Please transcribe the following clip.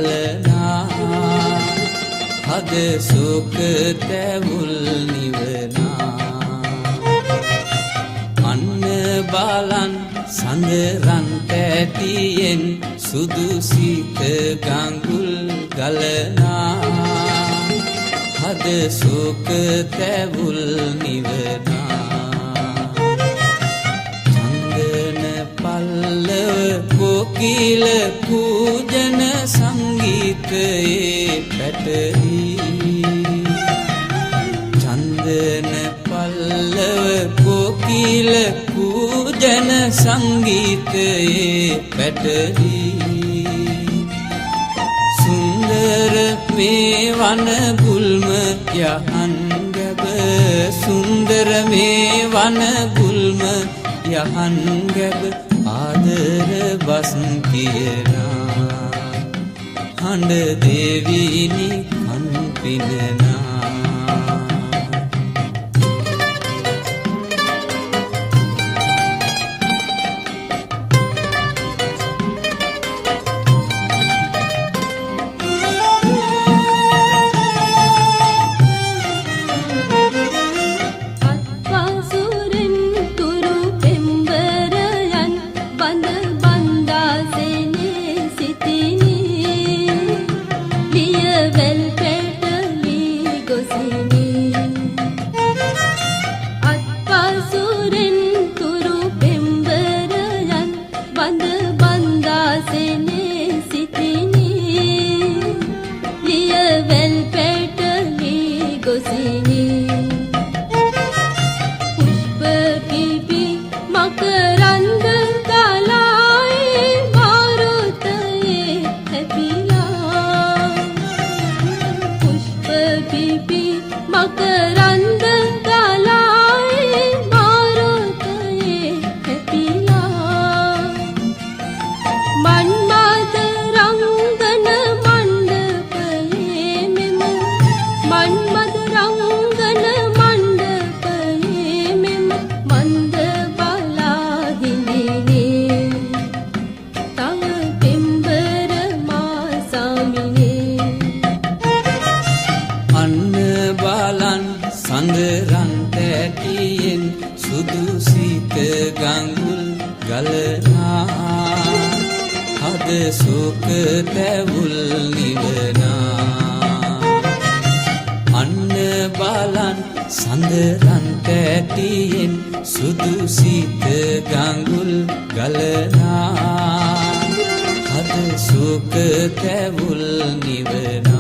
ගලනා හද සුඛ තැවුල් නිවනා අන්න බලන් සඳරන් පැටියෙන් සුදු සිත ගඟුල් ගලනා හද සුඛ තැවුල් නිවනා චන්දන පල්ලව කොකිල පූජන සංගීතයේ පැටලි චන්දන පල්ලව කොකිල පූජන සංගීතයේ පැටලි සුන්දර මේ වන ගුල්ම යහන් ගැබ සුන්දර මේ වන ගුල්ම යහන් ගැබ ආදර බස් කියනා හඬ දෙවිනි කන් පිනනා සඳරන් පැටියෙන් සුදු සිත ගඟුල් ගලනා හද සුඛ තැවුල් නිවනා අන්න බලන් සඳරන් පැටියෙන් සුදු සිත ගඟුල් ගලනා හද සුඛ තැවුල් නිවනා